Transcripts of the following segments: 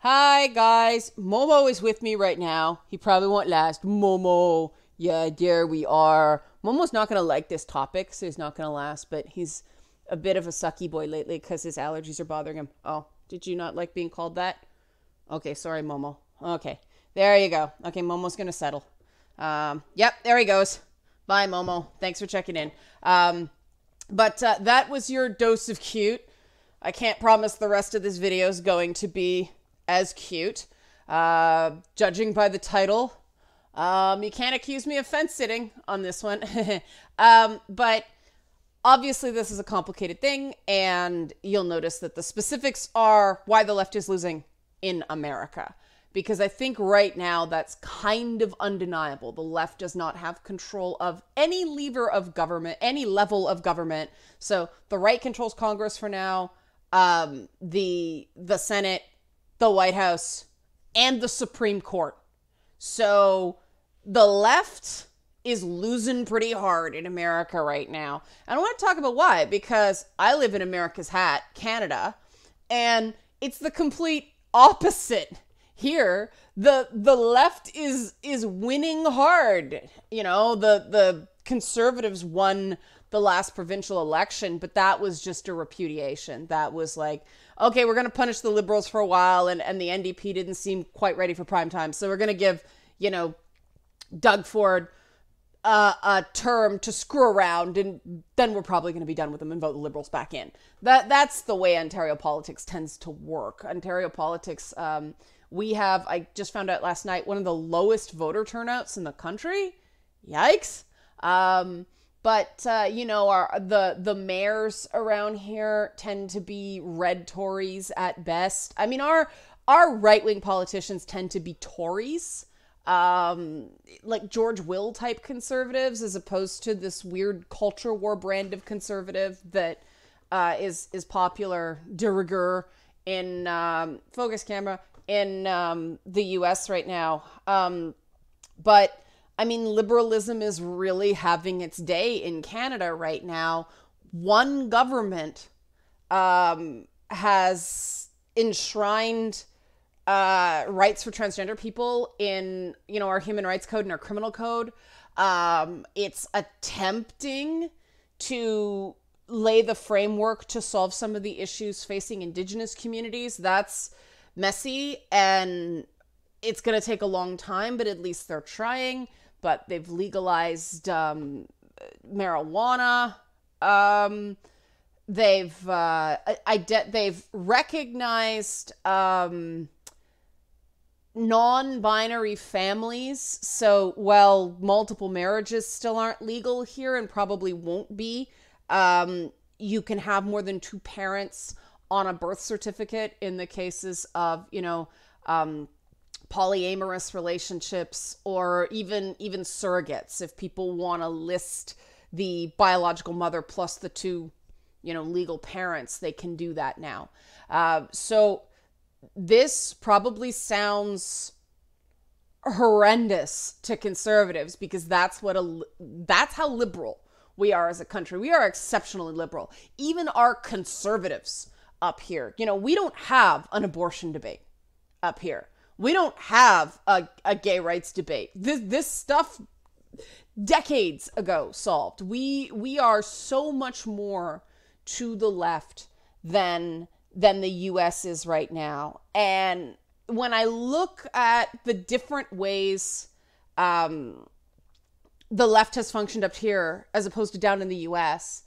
Hi guys, Momo is with me right now. He probably won't last. Momo, yeah, there we are. Momo's not gonna like this topic, so he's not gonna last. But he's a bit of a sucky boy lately because his allergies are bothering him. Oh, did you not like being called that? Okay, sorry, Momo. Okay, there you go. Okay, Momo's gonna settle. Yep, there he goes. Bye, Momo. Thanks for checking in. But that was your dose of cute. I can't promise the rest of this video is going to be as cute. Judging by the title, you can't accuse me of fence sitting on this one. But obviously this is a complicated thing, and you'll notice that the specifics are why the left is losing in America. Because I think right now that's kind of undeniable. The left does not have control of any lever of government, any level of government. So the right controls Congress for now, the Senate, the White House, and the Supreme Court. So the left is losing pretty hard in America right now. And I want to talk about why, because I live in America's hat, Canada, and it's the complete opposite. Here, the left is winning hard. You know, the conservatives won the last provincial election, but that was just a repudiation. That was like, okay, we're going to punish the liberals for a while, and the NDP didn't seem quite ready for prime time, so we're going to give, Doug Ford a term to screw around, and then we're probably going to be done with them and vote the liberals back in. That's the way Ontario politics tends to work. Ontario politics, we have, I just found out last night, one of the lowest voter turnouts in the country. Yikes. But the mayors around here tend to be red Tories at best. I mean, our right-wing politicians tend to be Tories, like George Will type conservatives, as opposed to this weird culture war brand of conservative that is popular de rigueur in focus camera in the US right now. But I mean, liberalism is really having its day in Canada right now. One government has enshrined rights for transgender people in, our human rights code and our criminal code. It's attempting to lay the framework to solve some of the issues facing Indigenous communities. That's messy, and it's going to take a long time, but at least they're trying. But they've legalized marijuana. They've recognized non-binary families. So while multiple marriages still aren't legal here and probably won't be, you can have more than two parents on a birth certificate in the cases of, polyamorous relationships, or even surrogates. If people want to list the biological mother plus the two, legal parents, they can do that now. So this probably sounds horrendous to conservatives, because that's how liberal we are as a country. We are exceptionally liberal. Even our conservatives up here, we don't have an abortion debate up here. We don't have a gay rights debate. This stuff decades ago solved. We are so much more to the left than the US is right now. And when I look at the different ways the left has functioned up here as opposed to down in the US,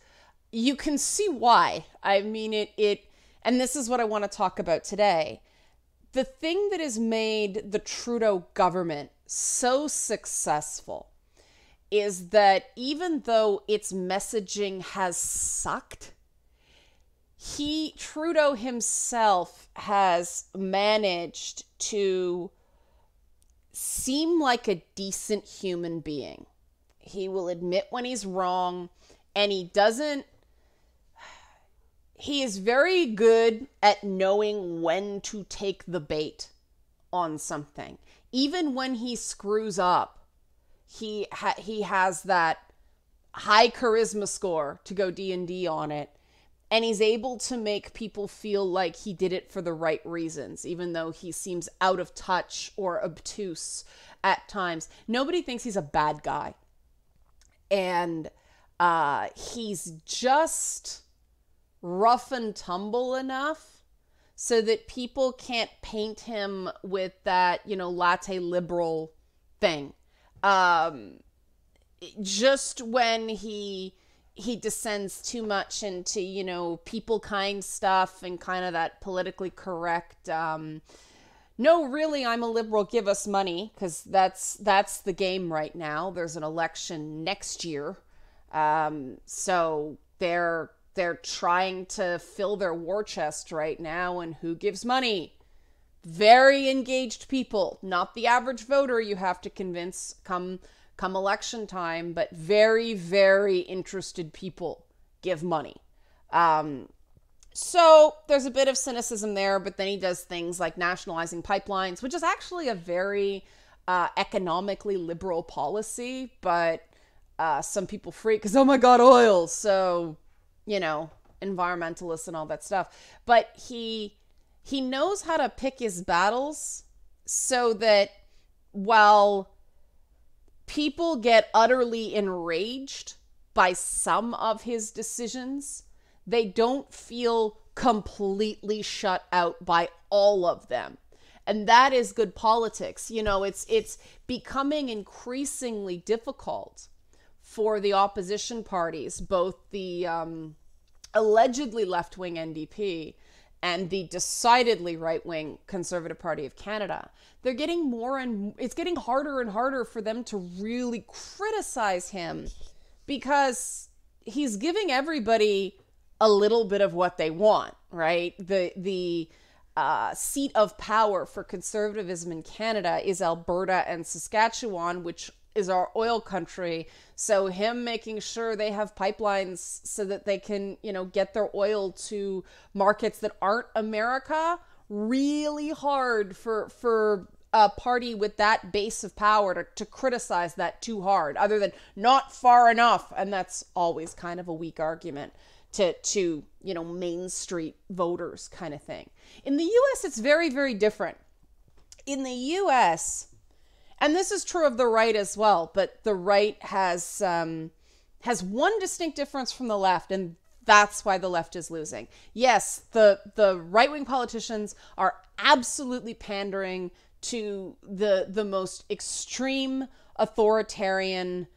you can see why. I mean, and this is what I want to talk about today. The thing that has made the Trudeau government so successful is that even though its messaging has sucked, Trudeau himself has managed to seem like a decent human being. He will admit when he's wrong, and he is very good at knowing when to take the bait on something. Even when he screws up, he has that high charisma score to go D&D on it. And he's able to make people feel like he did it for the right reasons, even though he seems out of touch or obtuse at times. Nobody thinks he's a bad guy. And he's just rough and tumble enough so that people can't paint him with that, latte liberal thing. Just when he descends too much into, people kind stuff and kind of that politically correct, no, really, I'm a liberal, give us money, because that's the game right now. There's an election next year. So they're trying to fill their war chest right now, and who gives money? Very engaged people, not the average voter you have to convince come election time, but very, very interested people give money. So there's a bit of cynicism there, but then he does things like nationalizing pipelines, which is actually a very economically liberal policy, but some people freak because, oh my God, oil. So, environmentalists and all that stuff. But he knows how to pick his battles so that while people get utterly enraged by some of his decisions, they don't feel completely shut out by all of them. And that is good politics. It's becoming increasingly difficult for the opposition parties, both the allegedly left-wing NDP and the decidedly right-wing Conservative Party of Canada. They're getting it's getting harder and harder for them to really criticize him because he's giving everybody a little bit of what they want, right? The seat of power for conservatism in Canada is Alberta and Saskatchewan, which is our oil country. So him making sure they have pipelines so that they can, get their oil to markets that aren't America, really hard for a party with that base of power to criticize that too hard, other than not far enough. And that's always kind of a weak argument to Main Street voters kind of thing. In the US, it's very, very different. In the US, and this is true of the right as well, but the right has one distinct difference from the left, and that's why the left is losing. Yes, the right-wing politicians are absolutely pandering to the most extreme authoritarian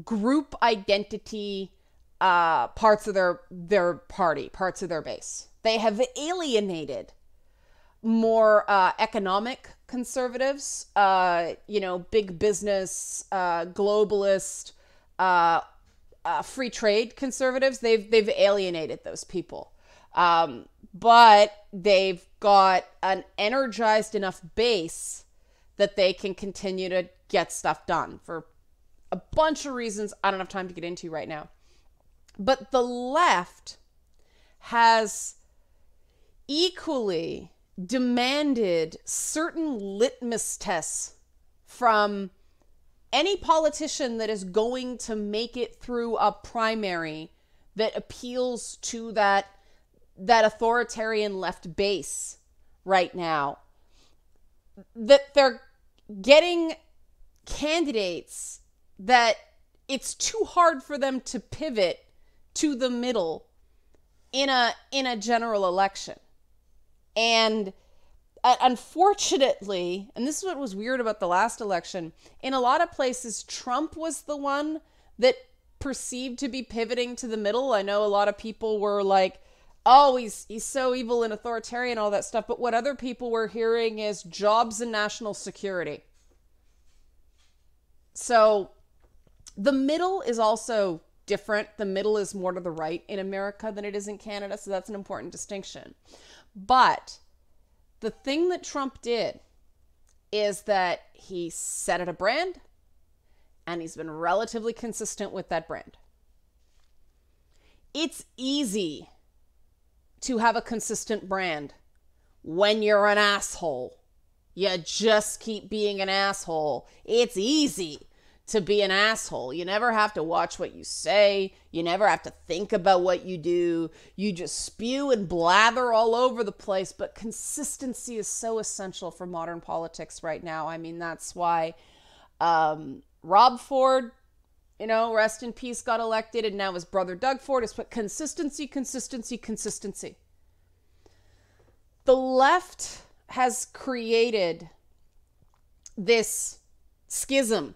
group identity parts of their party, parts of their base. They have alienated more economic conservatives, big business, globalist, free trade conservatives. They've alienated those people. But they've got an energized enough base that they can continue to get stuff done for a bunch of reasons I don't have time to get into right now. But the left has equally demanded certain litmus tests from any politician that is going to make it through a primary that appeals to that authoritarian left base right now. That they're getting candidates that it's too hard for them to pivot to the middle in a general election. And unfortunately, and this is what was weird about the last election, in a lot of places, Trump was the one that perceived to be pivoting to the middle. I know a lot of people were like, oh, he's so evil and authoritarian, all that stuff. But what other people were hearing is jobs and national security. So the middle is also different. The middle is more to the right in America than it is in Canada. So that's an important distinction. But the thing that Trump did is that he set it a brand, and he's been relatively consistent with that brand. It's easy to have a consistent brand when you're an asshole. You just keep being an asshole. It's easy to be an asshole. You never have to watch what you say. You never have to think about what you do. You just spew and blather all over the place. But consistency is so essential for modern politics right now. I mean, that's why Rob Ford, rest in peace, got elected, and now his brother Doug Ford has put consistency, consistency, consistency. The left has created this schism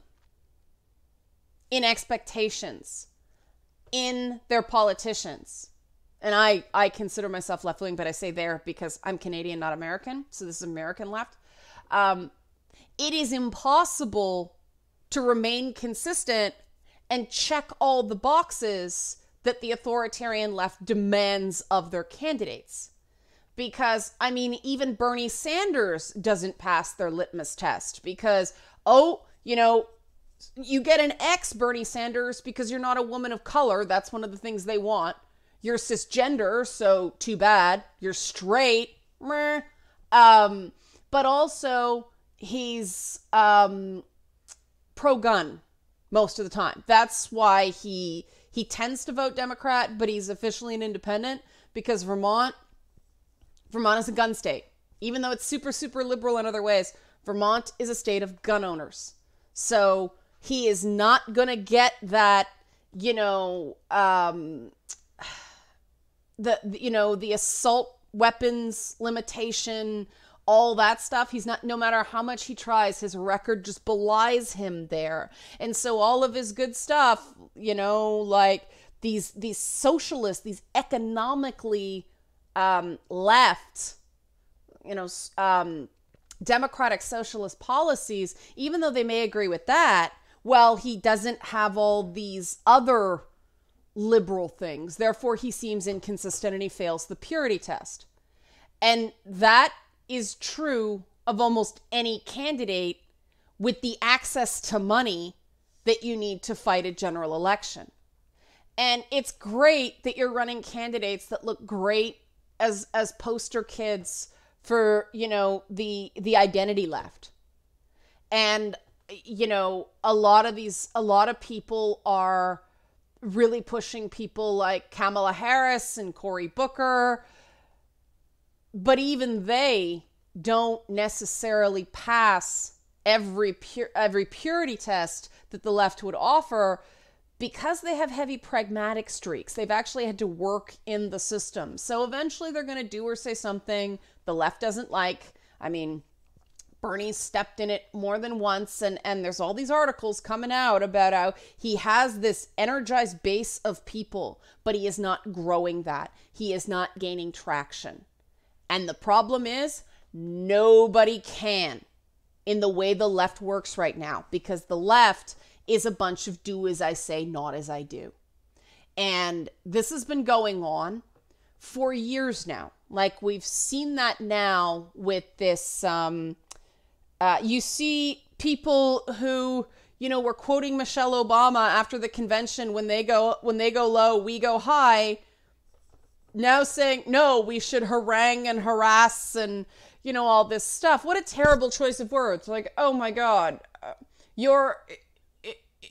in expectations in their politicians. And I consider myself left-wing, but I say there because I'm Canadian, not American. So this is American left. It is impossible to remain consistent and check all the boxes that the authoritarian left demands of their candidates. Because, I mean, even Bernie Sanders doesn't pass their litmus test because, you get an X, Bernie Sanders, because you're not a woman of color. That's one of the things they want. You're cisgender, so too bad. You're straight. Meh. But also, he's pro-gun most of the time. That's why he tends to vote Democrat, but he's officially an independent because Vermont is a gun state. Even though it's super, super liberal in other ways, Vermont is a state of gun owners. So he is not going to get that, the assault weapons limitation, all that stuff. He's not, no matter how much he tries, his record just belies him there. And so all of his good stuff, like these socialists, these economically left, democratic socialist policies, even though they may agree with that, well, he doesn't have all these other liberal things. Therefore, he seems inconsistent and he fails the purity test. And that is true of almost any candidate with the access to money that you need to fight a general election. And it's great that you're running candidates that look great as poster kids for, the identity left. And, a lot of people are really pushing people like Kamala Harris and Cory Booker, but even they don't necessarily pass every purity test that the left would offer because they have heavy pragmatic streaks. They've actually had to work in the system. So eventually they're going to do or say something the left doesn't like. I mean, Bernie's stepped in it more than once, and there's all these articles coming out about how he has this energized base of people, but he is not growing that. He is not gaining traction. And the problem is nobody can in the way the left works right now, because the left is a bunch of do as I say, not as I do. And this has been going on for years now. Like, we've seen that now with this, you see people who, were quoting Michelle Obama after the convention, when they go low, we go high, now saying, no, we should harangue and harass and, all this stuff. What a terrible choice of words. Like, oh my God, you're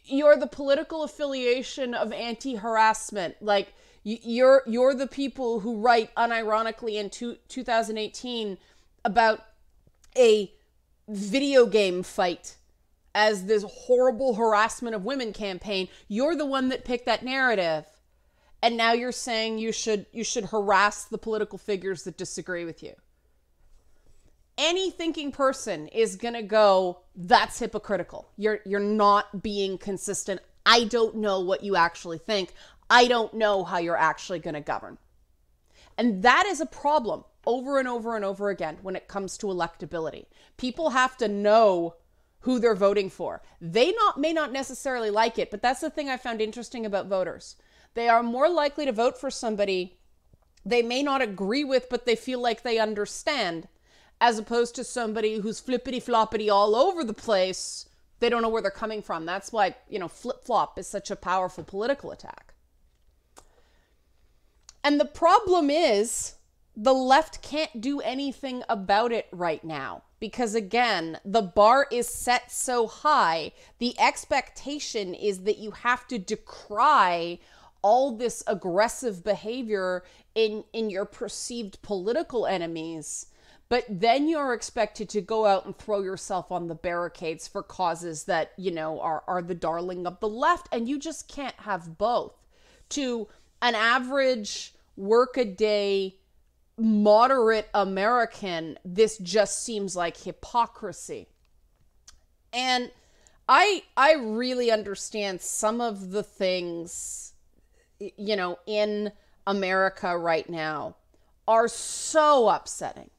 the political affiliation of anti-harassment. Like, you're the people who write unironically in 2018 about a video game fight as this horrible harassment of women campaign. You're the one that picked that narrative. And now you're saying you should harass the political figures that disagree with you. Any thinking person is going to go, that's hypocritical. You're not being consistent. I don't know what you actually think. I don't know how you're actually going to govern. And that is a problem over and over and over again when it comes to electability. People have to know who they're voting for. They may not necessarily like it, but that's the thing I found interesting about voters. They are more likely to vote for somebody they may not agree with, but they feel like they understand, as opposed to somebody who's flippity-floppity all over the place. They don't know where they're coming from. That's why, flip-flop is such a powerful political attack. And the problem is the left can't do anything about it right now because, again, the bar is set so high. The expectation is that you have to decry all this aggressive behavior in your perceived political enemies, but then you're expected to go out and throw yourself on the barricades for causes that, are the darling of the left, and you just can't have both. To an average workaday moderate American, this just seems like hypocrisy. And I really understand some of the things, in America right now are so upsetting.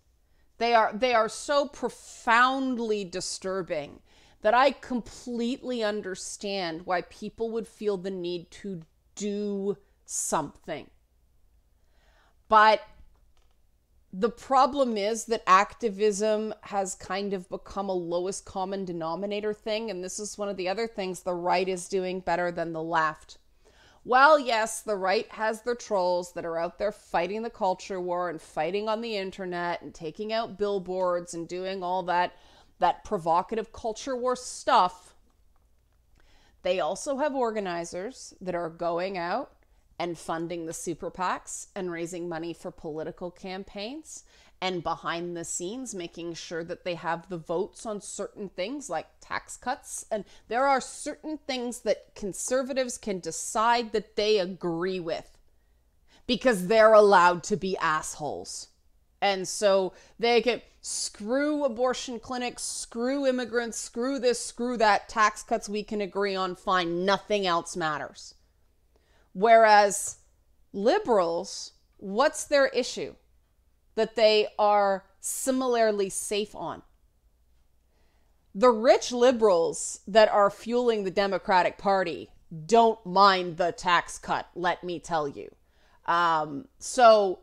They are so profoundly disturbing that I completely understand why people would feel the need to do something. But the problem is that activism has kind of become a lowest common denominator thing, and this is one of the other things the right is doing better than the left. Well, yes, the right has their trolls that are out there fighting the culture war and fighting on the internet and taking out billboards and doing all that provocative culture war stuff. They also have organizers that are going out and funding the super PACs and raising money for political campaigns and behind the scenes making sure that they have the votes on certain things like tax cuts. And there are certain things that conservatives can decide that they agree with because they're allowed to be assholes. And so they can screw abortion clinics, screw immigrants, screw this, screw that, tax cuts we can agree on, fine, nothing else matters. Whereas liberals, what's their issue that they are similarly safe on? The rich liberals that are fueling the Democratic Party don't mind the tax cut, let me tell you. So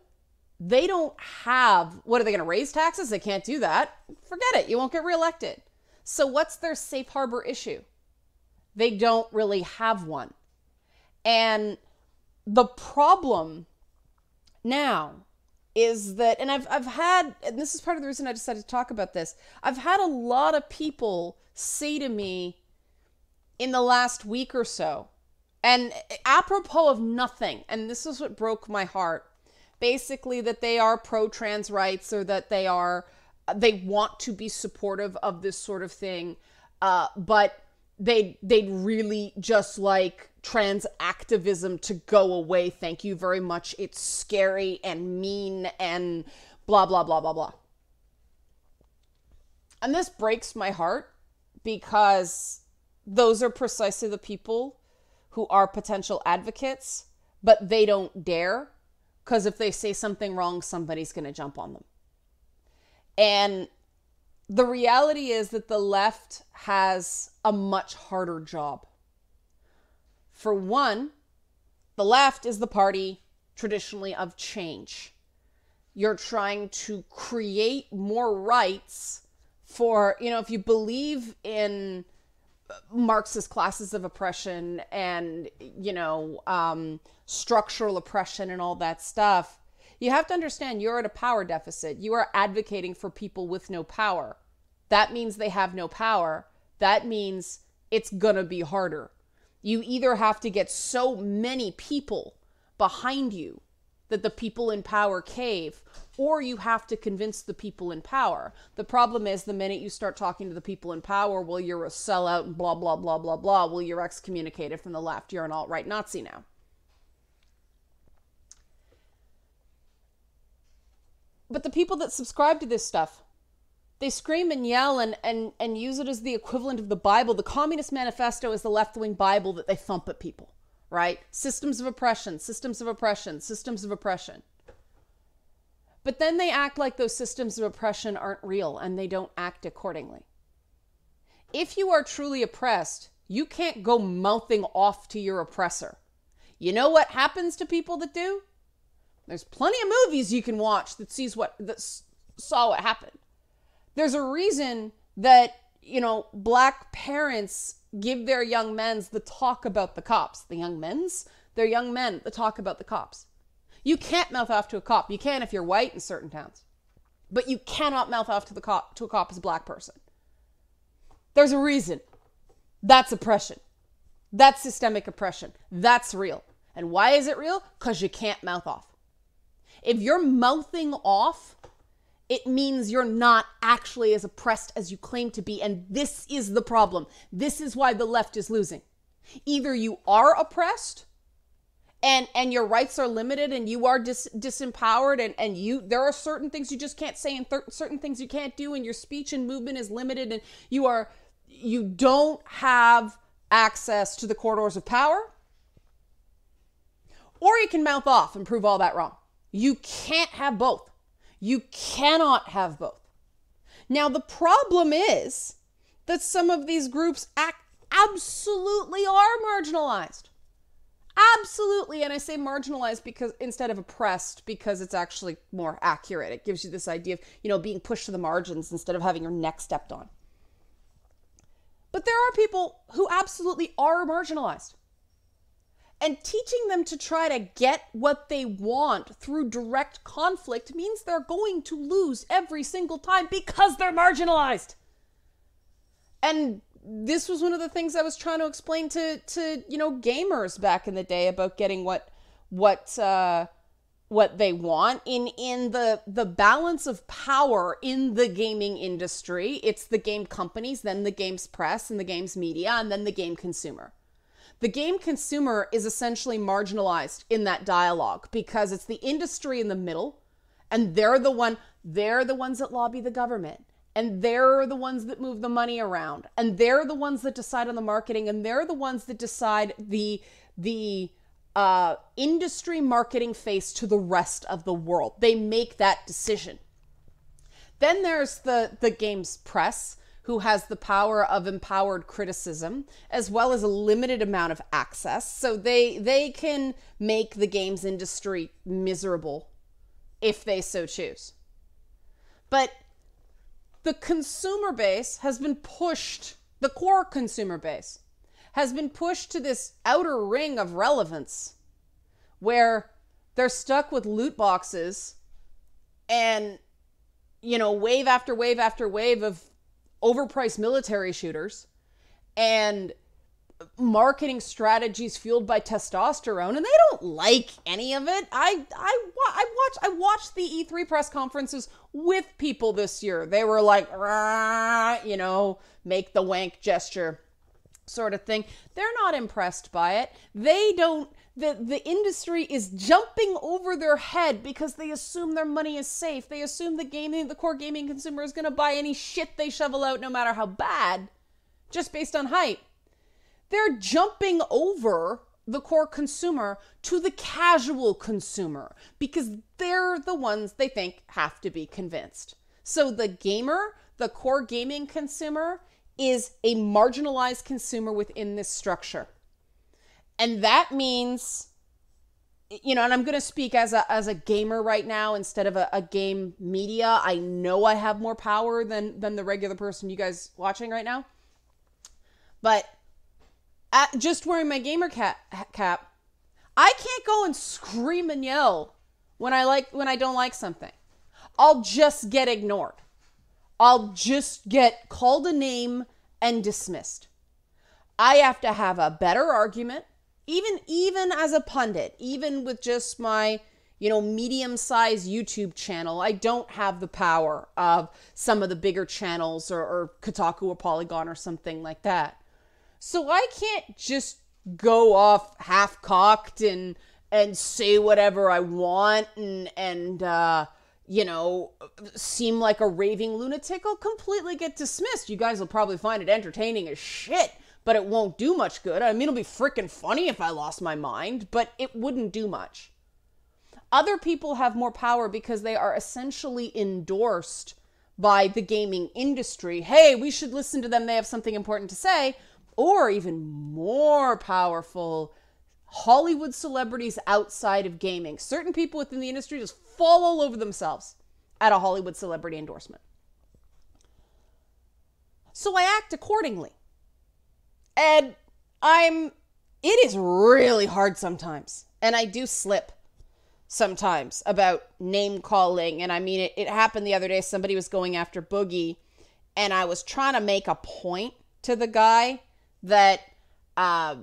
they don't have, what are they going to raise taxes? They can't do that. Forget it. You won't get reelected. So what's their safe harbor issue? They don't really have one. And the problem now is that, and I've had, and this is part of the reason I decided to talk about this, I've had a lot of people say to me in the last week or so, and apropos of nothing, and this is what broke my heart, basically that they are pro-trans rights or that they want to be supportive of this sort of thing, but they'd really just like trans activism to go away. Thank you very much. It's scary and mean and blah, blah, blah, blah, blah. And this breaks my heart because those are precisely the people who are potential advocates, but they don't dare because if they say something wrong, somebody's going to jump on them. And the reality is that the left has a much harder job. For one, the left is the party traditionally of change. You're trying to create more rights for, if you believe in Marxist classes of oppression and, structural oppression and all that stuff, you have to understand you're at a power deficit. You are advocating for people with no power. That means they have no power. That means it's gonna be harder. You either have to get so many people behind you that the people in power cave, or you have to convince the people in power. The problem is the minute you start talking to the people in power, well, you're a sellout and blah, blah, blah, blah, blah. Well, you're excommunicated from the left. You're an alt-right Nazi now. But the people that subscribe to this stuff, they scream and yell and use it as the equivalent of the Bible. The Communist Manifesto is the left-wing Bible that they thump at people, right? Systems of oppression, systems of oppression, systems of oppression. But then they act like those systems of oppression aren't real and they don't act accordingly. If you are truly oppressed, you can't go mouthing off to your oppressor. You know what happens to people that do? There's plenty of movies you can watch that saw what happened. There's a reason that, black parents give their young men the talk about the cops. The young men's? They're young men that talk about the cops. You can't mouth off to a cop. You can if you're white in certain towns. But you cannot mouth off to a cop as a black person. There's a reason. That's oppression. That's systemic oppression. That's real. And why is it real? Because you can't mouth off. If you're mouthing off, it means you're not actually as oppressed as you claim to be. And this is the problem. This is why the left is losing. Either you are oppressed and your rights are limited and you are disempowered and there are certain things you just can't say and certain things you can't do and your speech and movement is limited and you don't have access to the corridors of power, or you can mouth off and prove all that wrong. You can't have both. You cannot have both. Now, the problem is that some of these groups absolutely are marginalized. Absolutely. And I say marginalized because instead of oppressed, because it's actually more accurate. It gives you this idea of, being pushed to the margins instead of having your neck stepped on. But there are people who absolutely are marginalized. And teaching them to try to get what they want through direct conflict means they're going to lose every single time because they're marginalized. And this was one of the things I was trying to explain to gamers back in the day about getting what they want in the balance of power in the gaming industry. It's the game companies, then the games press and the games media, and then the game consumer. The game consumer is essentially marginalized in that dialogue because it's the industry in the middle, and they're the ones that lobby the government, and they're the ones that move the money around, and they're the ones that decide on the marketing, and they're the ones that decide the industry marketing face to the rest of the world. They make that decision. Then there's the games press, who has the power of empowered criticism, as well as a limited amount of access. So they can make the games industry miserable if they so choose. But the consumer base has been pushed, the core consumer base has been pushed to this outer ring of relevance where they're stuck with loot boxes and, wave after wave after wave of overpriced military shooters and marketing strategies fueled by testosterone, and they don't like any of it. I watched the E3 press conferences with people this year. They were like, make the wank gesture sort of thing. They're not impressed by it. They don't. The industry is jumping over their head because they assume their money is safe. They assume the core gaming consumer is going to buy any shit they shovel out, no matter how bad, just based on hype. They're jumping over the core consumer to the casual consumer because they're the ones they think have to be convinced. So the gamer, the core gaming consumer, is a marginalized consumer within this structure. And that means, and I'm going to speak as a gamer right now instead of a game media. I know I have more power than the regular person you guys watching right now. But just wearing my gamer cap, I can't go and scream and yell when I don't like something. I'll just get ignored. I'll just get called a name and dismissed. I have to have a better argument. Even as a pundit, even with just my, medium-sized YouTube channel, I don't have the power of some of the bigger channels or Kotaku or Polygon or something like that. So I can't just go off half-cocked and say whatever I want and seem like a raving lunatic. I'll completely get dismissed. You guys will probably find it entertaining as shit, but it won't do much good. I mean, it'll be freaking funny if I lost my mind, but it wouldn't do much. Other people have more power because they are essentially endorsed by the gaming industry. Hey, we should listen to them. They have something important to say. Or even more powerful, Hollywood celebrities outside of gaming. Certain people within the industry just fall all over themselves at a Hollywood celebrity endorsement. So I act accordingly. And it is really hard sometimes. And I do slip. sometimes about name calling. And I mean, it happened the other day. Somebody was going after Boogie, and I was trying to make a point to the guy that, if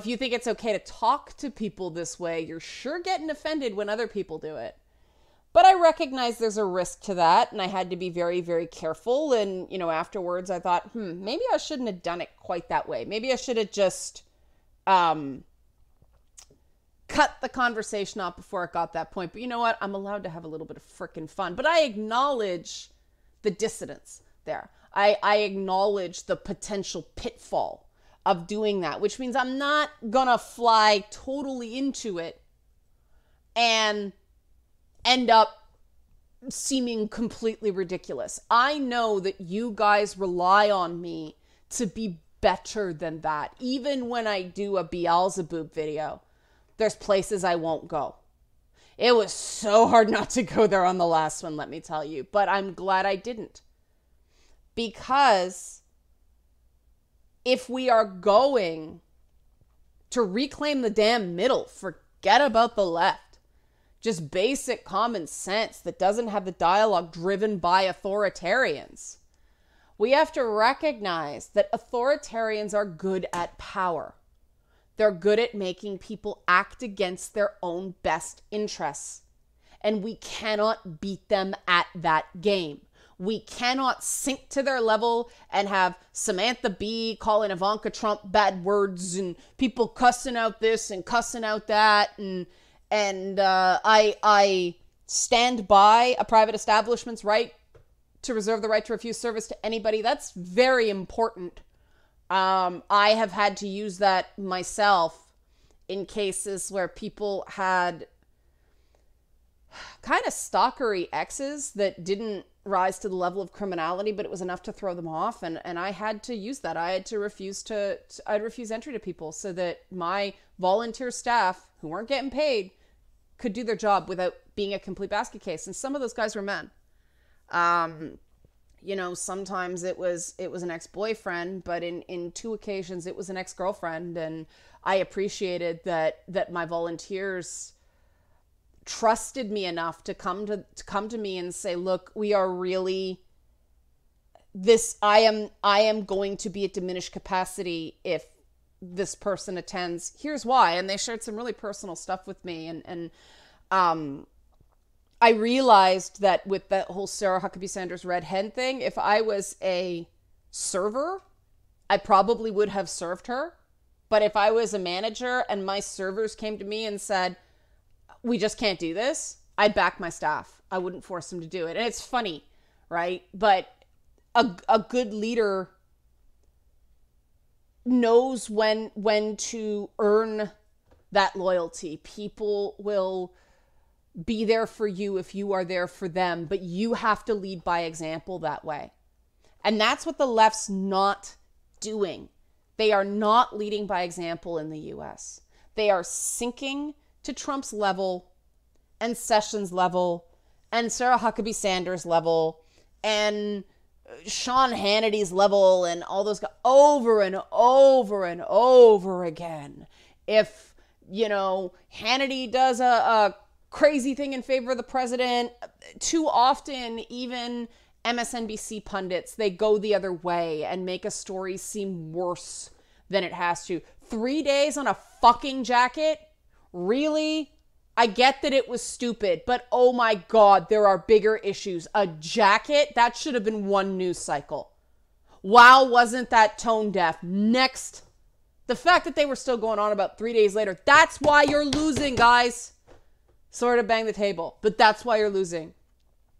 you think it's okay to talk to people this way, you're sure getting offended when other people do it. But I recognize there's a risk to that, and I had to be very, very careful. And, afterwards I thought, maybe I shouldn't have done it quite that way. Maybe I should have just cut the conversation off before it got that point. But you know what? I'm allowed to have a little bit of frickin' fun. But I acknowledge the dissonance there. I acknowledge the potential pitfall of doing that, which means I'm not gonna fly totally into it and end up seeming completely ridiculous. I know that you guys rely on me to be better than that. Even when I do a Beelzebub video, there's places I won't go. It was so hard not to go there on the last one, let me tell you. But I'm glad I didn't. Because if we are going to reclaim the damn middle, forget about the left. Just basic common sense that doesn't have the dialogue driven by authoritarians. We have to recognize that authoritarians are good at power. They're good at making people act against their own best interests. And we cannot beat them at that game. We cannot sink to their level and have Samantha Bee calling Ivanka Trump bad words and people cussing out this and cussing out that. And I stand by a private establishment's right to reserve the right to refuse service to anybody. That's very important. I have had to use that myself in cases where people had kind of stalkery exes that didn't rise to the level of criminality, but it was enough to throw them off. And I had to use that. I had to refuse entry to people so that my volunteer staff who weren't getting paid could do their job without being a complete basket case. And some of those guys were men. Sometimes it was an ex-boyfriend, but in 2 occasions it was an ex-girlfriend. And I appreciated that my volunteers trusted me enough to come to me and say, look, we are really this. I am going to be at diminished capacity if this person attends. Here's why. And they shared some really personal stuff with me. And I realized that with that whole Sarah Huckabee Sanders red hen thing, if I was a server, I probably would have served her. But if I was a manager and my servers came to me and said, we just can't do this, I'd back my staff. I wouldn't force them to do it. And it's funny, right? But a good leader knows when to earn that loyalty. People will be there for you if you are there for them, but you have to lead by example that way. And that's what the left's not doing. They are not leading by example in the US. They are sinking to Trump's level and Sessions' level and Sarah Huckabee Sanders' level and Sean Hannity's level and all those guys over and over and over again. If, Hannity does a crazy thing in favor of the president, too often even MSNBC pundits, they go the other way and make a story seem worse than it has to. 3 days on a fucking jacket? Really? I get that it was stupid, but oh my God, there are bigger issues. A jacket? That should have been one news cycle. Wow, wasn't that tone deaf? Next. The fact that they were still going on about 3 days later, that's why you're losing, guys. Sort of bang the table, but that's why you're losing.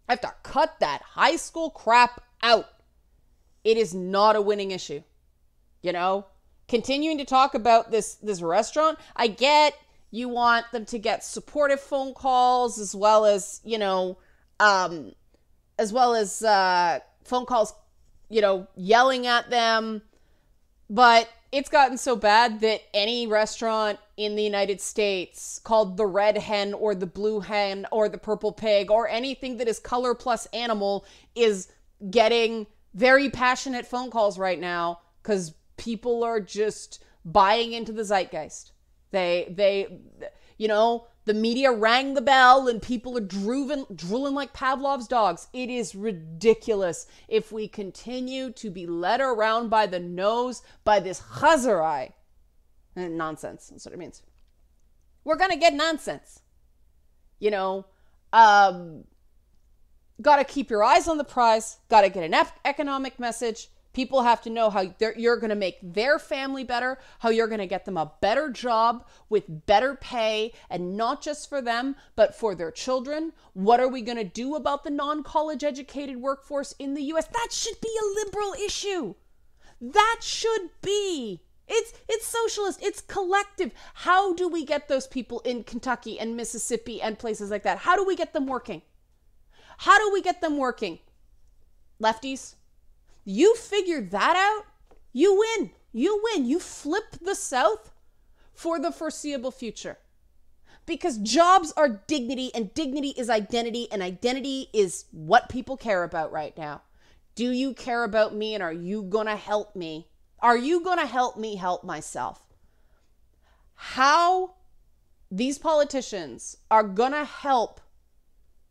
I have to cut that high school crap out. It is not a winning issue. Continuing to talk about this restaurant, I get you want them to get supportive phone calls as well as phone calls, yelling at them. But it's gotten so bad that any restaurant in the United States called the Red Hen or the Blue Hen or the Purple Pig or anything that is color plus animal is getting very passionate phone calls right now because people are just buying into the zeitgeist. They the media rang the bell and people are drooling like Pavlov's dogs. It is ridiculous if we continue to be led around by the nose by this chazarai. Nonsense. That's what it means. We're going to get nonsense. You know, got to keep your eyes on the prize. Got to get an economic message. People have to know how you're going to make their family better, how you're going to get them a better job with better pay, and not just for them, but for their children. What are we going to do about the non-college educated workforce in the U.S.? That should be a liberal issue. That should be. It's socialist. It's collective. How do we get those people in Kentucky and Mississippi and places like that? How do we get them working? How do we get them working? Lefties, you figure that out, you win. You win. You flip the South for the foreseeable future. Because jobs are dignity, and dignity is identity, and identity is what people care about right now. Do you care about me, and are you going to help me? Are you going to help me help myself? How these politicians are going to help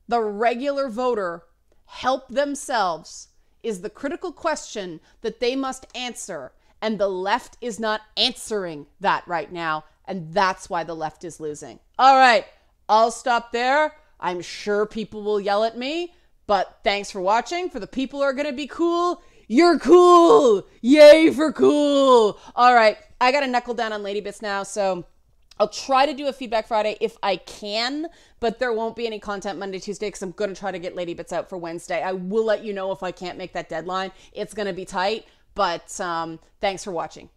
the regular voter help themselves is the critical question that they must answer. And the left is not answering that right now. And that's why the left is losing. All right, I'll stop there. I'm sure people will yell at me, but thanks for watching. For the people who are going to be cool, you're cool. Yay for cool. All right, I got to knuckle down on Lady Bits now. So I'll try to do a Feedback Friday if I can, but there won't be any content Monday, Tuesday, because I'm going to try to get Lady Bits out for Wednesday. I will let you know if I can't make that deadline. It's going to be tight, but thanks for watching.